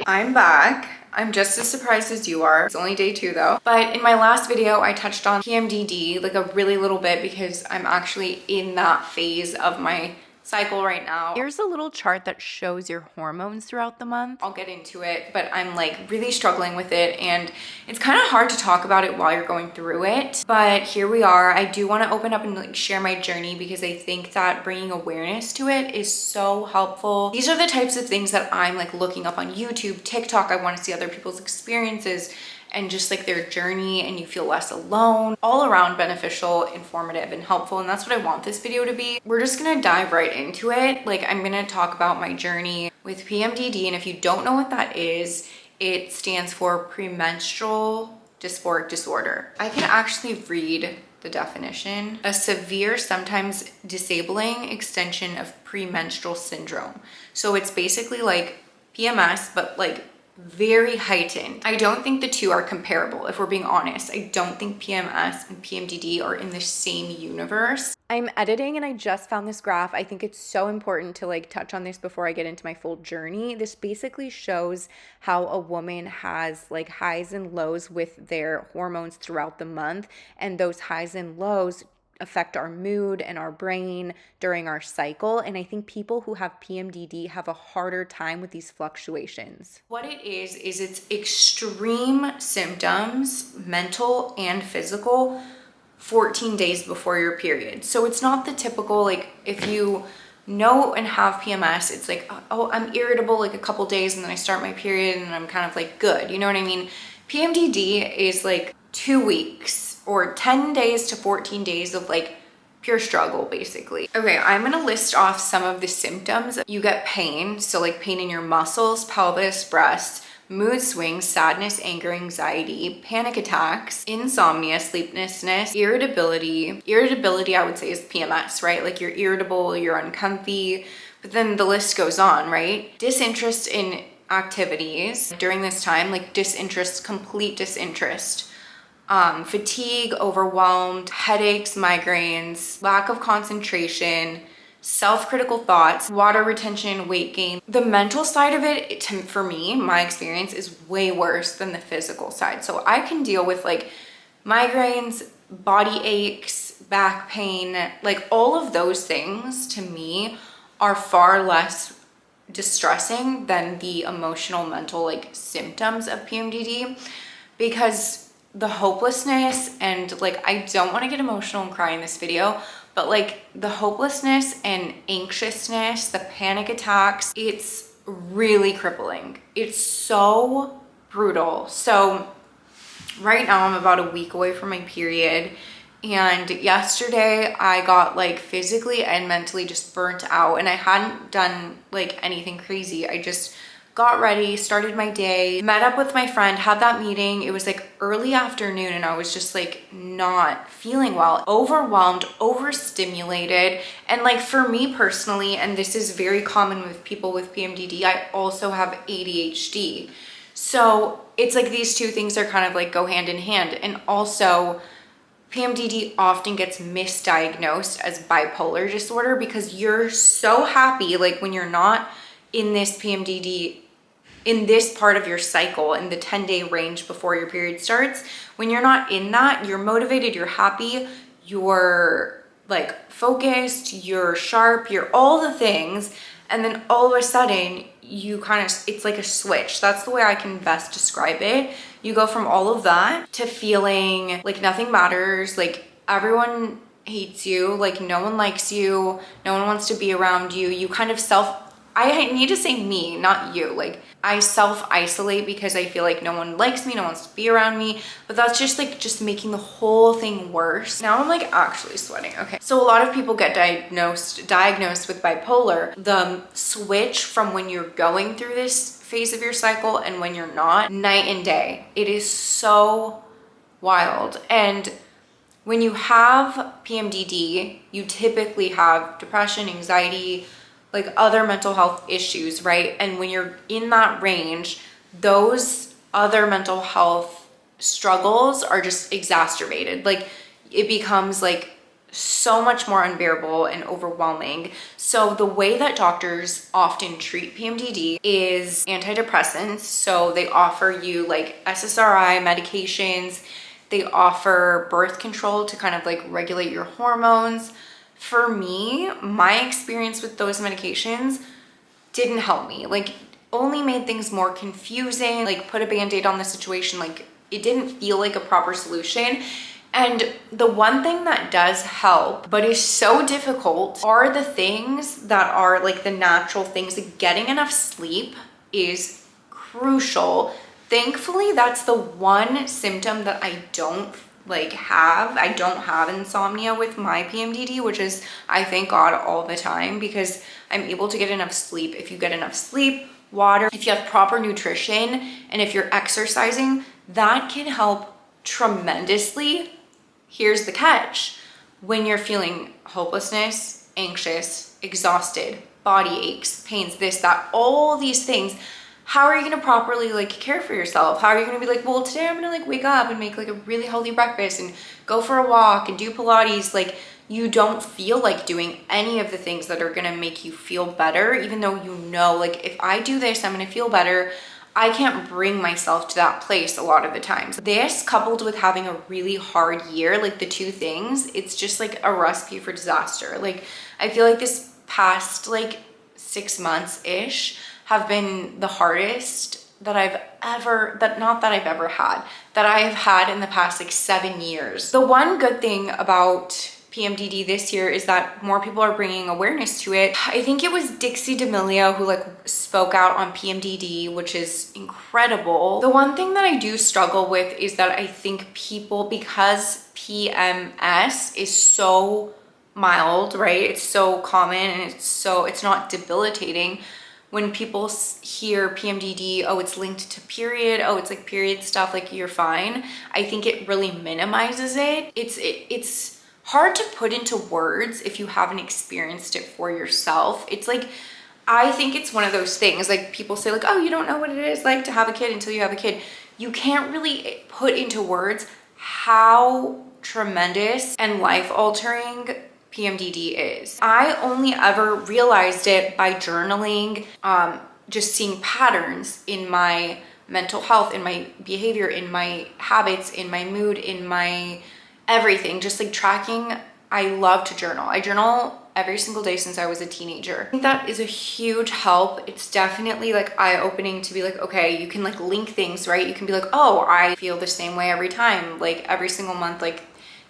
I'm back. I'm just as surprised as you are. It's only day 2 though. But in my last video, I touched on PMDD like a really little bit because I'm actually in that phase of my cycle right now. Here's a little chart that shows your hormones throughout the month. I'll get into it, but I'm like really struggling with it and it's kind of hard to talk about it while you're going through it. But here we are. I do want to open up and like share my journey because I think that bringing awareness to it is so helpful. These are the types of things that I'm like looking up on YouTube, TikTok. I want to see other people's experiences and just like their journey, and you feel less alone. All around beneficial, informative, and helpful, and that's what I want this video to be. We're just gonna dive right into it. Like, I'm gonna talk about my journey with PMDD, and if you don't know what that is, it stands for premenstrual dysphoric disorder. I can actually read the definition: a severe, sometimes disabling extension of premenstrual syndrome. So it's basically like PMS, but like very heightened. I don't think the two are comparable, if we're being honest. I don't think PMS and PMDD are in the same universe. I'm editing and I just found this graph. I think it's so important to like touch on this before I get into my full journey. This basically shows how a woman has like highs and lows with their hormones throughout the month, and those highs and lows affect our mood and our brain during our cycle. And I think people who have PMDD have a harder time with these fluctuations. What it is it's extreme symptoms, mental and physical, 14 days before your period. So it's not the typical, like if you know and have PMS, it's like, oh, I'm irritable like a couple days and then I start my period and I'm kind of like good. You know what I mean? PMDD is like 2 weeks or 10 days to 14 days of like pure struggle, basically. Okay, I'm gonna list off some of the symptoms. You get pain, so like pain in your muscles, pelvis, breasts, mood swings, sadness, anger, anxiety, panic attacks, insomnia, sleeplessness, irritability. Irritability, I would say, is PMS, right? Like you're irritable, you're uncomfy, but then the list goes on, right? Disinterest in activities during this time, like disinterest, complete disinterest. Fatigue, overwhelmed, headaches, migraines, lack of concentration, self-critical thoughts, water retention, weight gain. The mental side of it, for me, my experience, is way worse than the physical side. So I can deal with like migraines, body aches, back pain, like all of those things to me are far less distressing than the emotional, mental like symptoms of PMDD, because the hopelessness and like, I don't want to get emotional and cry in this video, but like the hopelessness and anxiousness, the panic attacks, it's really crippling. It's so brutal. So right now I'm about a week away from my period, and yesterday I got like physically and mentally just burnt out, and I hadn't done like anything crazy. I just got ready, started my day, met up with my friend, had that meeting. It was like early afternoon and I was just like not feeling well, overwhelmed, overstimulated. And like for me personally, and this is very common with people with PMDD, I also have ADHD. So it's like these two things are kind of like go hand in hand. And also PMDD often gets misdiagnosed as bipolar disorder because you're so happy, like when you're not in this PMDD, in this part of your cycle, in the 10-day range before your period starts, when you're not in that, you're motivated, you're happy, you're like focused, you're sharp, you're all the things. And then all of a sudden you kind of, it's like a switch. That's the way I can best describe it. You go from all of that to feeling like nothing matters, like everyone hates you, like no one likes you, no one wants to be around you. You kind of I need to say me, not you. Like I self-isolate because I feel like no one likes me, no one wants to be around me, but that's just like just making the whole thing worse. Now I'm like actually sweating. Okay. So a lot of people get diagnosed with bipolar. The switch from when you're going through this phase of your cycle and when you're not, night and day. It is so wild. And when you have PMDD, you typically have depression, anxiety, like other mental health issues, right? And when you're in that range, those other mental health struggles are just exacerbated. Like it becomes like so much more unbearable and overwhelming. So the way that doctors often treat PMDD is antidepressants. So they offer you like SSRI medications, they offer birth control to kind of like regulate your hormones. For me, my experience with those medications didn't help me, like only made things more confusing, like put a band-aid on the situation. Like it didn't feel like a proper solution. And the one thing that does help, but is so difficult, are the things that are like the natural things. Like getting enough sleep is crucial. Thankfully, that's the one symptom that I don't like have. I don't have insomnia with my PMDD, which is, I thank God all the time, because I'm able to get enough sleep. If you get enough sleep, water, if you have proper nutrition, and if you're exercising, that can help tremendously. Here's the catch. When you're feeling hopelessness, anxious, exhausted, body aches, pains, this, that, all these things, how are you gonna properly like care for yourself? How are you gonna be like, well, today I'm gonna like wake up and make like a really healthy breakfast and go for a walk and do Pilates? Like you don't feel like doing any of the things that are gonna make you feel better, even though you know, like if I do this, I'm gonna feel better. I can't bring myself to that place a lot of the times. This coupled with having a really hard year, like the two things, it's just like a recipe for disaster. Like I feel like this past like 6 months-ish have been the hardest that I've ever, not that I've ever had, that I have had in the past like 7 years. The one good thing about PMDD this year is that more people are bringing awareness to it. I think it was Dixie D'Amelio who like spoke out on PMDD, which is incredible. The one thing that I do struggle with is that I think people, because PMS is so mild, right? It's so common and it's not debilitating. When people hear PMDD, oh, it's linked to period, oh, it's like period stuff, like you're fine. I think it really minimizes it. It's hard to put into words if you haven't experienced it for yourself. It's like, I think it's one of those things, like people say like, oh, you don't know what it is like to have a kid until you have a kid. You can't really put into words how tremendous and life-altering PMDD is. I only ever realized it by journaling, just seeing patterns in my mental health, in my behavior, in my habits, in my mood, in my everything, just like tracking. I love to journal. I journal every single day since I was a teenager. I think that is a huge help. It's definitely like eye-opening to be like, okay, you can like link things, right? You can be like, oh, I feel the same way every time, like every single month, like,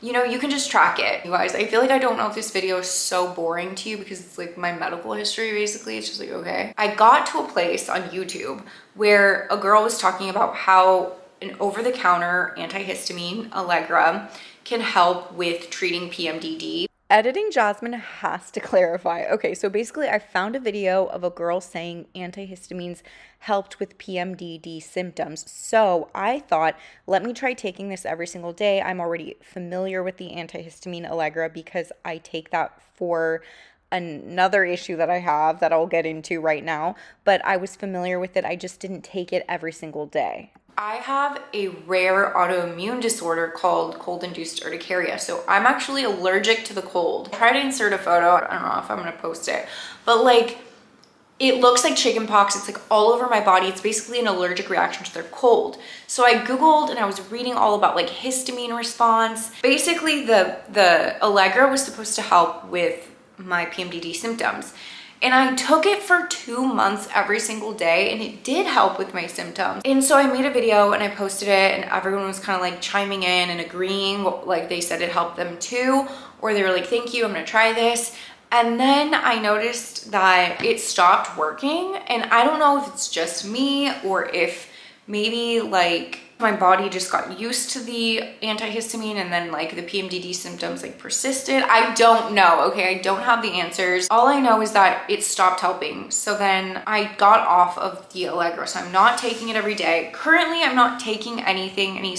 you know, you can just track it. You guys, I feel like I don't know if this video is so boring to you because it's like my medical history, basically. It's just like, okay. I got to a place on YouTube where a girl was talking about how an over-the-counter antihistamine, Allegra, can help with treating PMDD. Editing Jazmin has to clarify. Okay, so basically I found a video of a girl saying antihistamines helped with PMDD symptoms. So I thought, let me try taking this every single day. I'm already familiar with the antihistamine Allegra because I take that for another issue that I have that I'll get into right now, but I was familiar with it. I just didn't take it every single day. I have a rare autoimmune disorder called cold-induced urticaria. So I'm actually allergic to the cold. I tried to insert a photo. I don't know if I'm gonna post it, but like, it looks like chickenpox. It's like all over my body. It's basically an allergic reaction to the cold. So I Googled and I was reading all about like histamine response. Basically the Allegra was supposed to help with my PMDD symptoms. And I took it for 2 months every single day and it did help with my symptoms. And so I made a video and I posted it and everyone was kind of like chiming in and agreeing, like they said it helped them too, or they were like, thank you, I'm gonna try this. And then I noticed that it stopped working, and I don't know if it's just me or if maybe like my body just got used to the antihistamine and then like the PMDD symptoms like persisted. I don't know, okay? I don't have the answers. All I know is that it stopped helping. So then I got off of the Allegra. So I'm not taking it every day. Currently, I'm not taking anything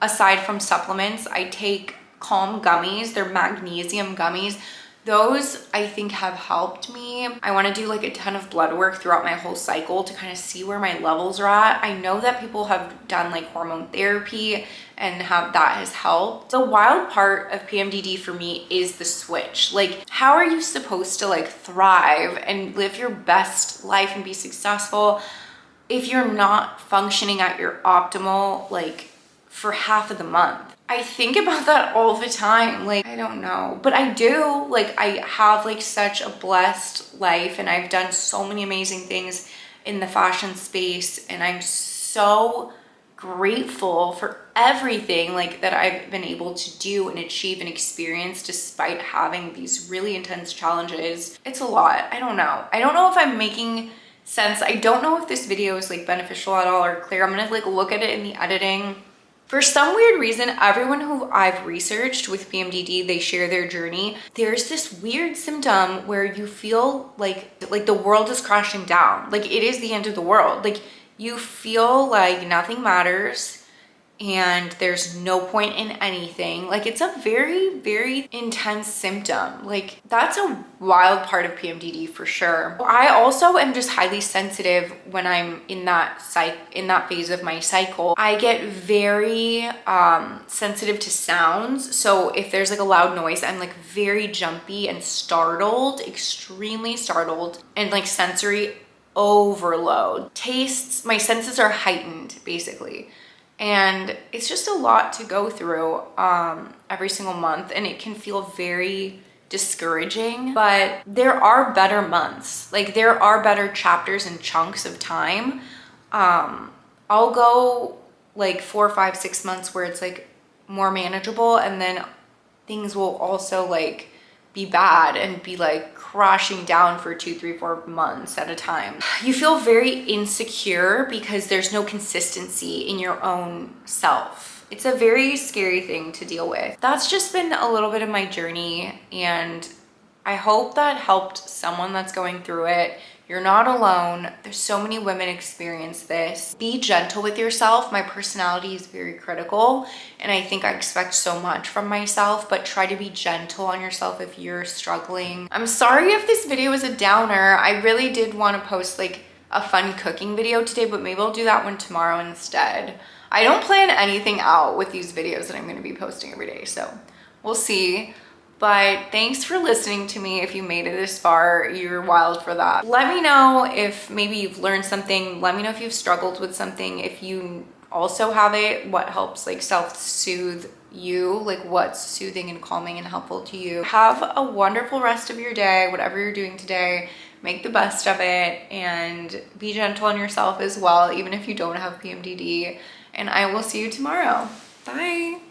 aside from supplements. I take Calm gummies. They're magnesium gummies. Those I think have helped me. I want to do like a ton of blood work throughout my whole cycle to kind of see where my levels are at. I know that people have done like hormone therapy and that has helped. The wild part of PMDD for me is the switch. Like, how are you supposed to like thrive and live your best life and be successful if you're not functioning at your optimal, like, for half of the month? I think about that all the time. Like, I don't know, but I do. Like, I have like such a blessed life and I've done so many amazing things in the fashion space, and I'm so grateful for everything like that I've been able to do and achieve and experience despite having these really intense challenges. It's a lot. I don't know. I don't know if I'm making sense. I don't know if this video is like beneficial at all or clear. I'm gonna like look at it in the editing. For some weird reason, everyone who I've researched with PMDD, they share their journey. There's this weird symptom where you feel like the world is crashing down. Like, it is the end of the world. Like, you feel like nothing matters and there's no point in anything. Like, it's a very, very intense symptom. Like, that's a wild part of PMDD for sure. I also am just highly sensitive when I'm in that phase of my cycle. I get very sensitive to sounds. So if there's like a loud noise, I'm like very jumpy and startled, extremely startled, and like sensory overload. Tastes, my senses are heightened basically. And it's just a lot to go through every single month, and it can feel very discouraging, but there are better months. Like, there are better chapters and chunks of time. I'll go like 4, 5, 6 months where it's like more manageable, and then things will also like be bad and be like crashing down for 2, 3, 4 months at a time. You feel very insecure because there's no consistency in your own self. It's a very scary thing to deal with. That's just been a little bit of my journey, and I hope that helped someone that's going through it. You're not alone. There's so many women experience this. Be gentle with yourself. My personality is very critical, and I think I expect so much from myself, but try to be gentle on yourself if you're struggling. I'm sorry if this video is a downer. I really did want to post like a fun cooking video today, but maybe I'll do that one tomorrow instead. I don't plan anything out with these videos that I'm going to be posting every day, so we'll see. But thanks for listening to me. If you made it this far, you're wild for that. Let me know if maybe you've learned something. Let me know if you've struggled with something. If you also have it, what helps like self-soothe you, like what's soothing and calming and helpful to you. Have a wonderful rest of your day, whatever you're doing today. Make the best of it and be gentle on yourself as well, even if you don't have PMDD. And I will see you tomorrow. Bye.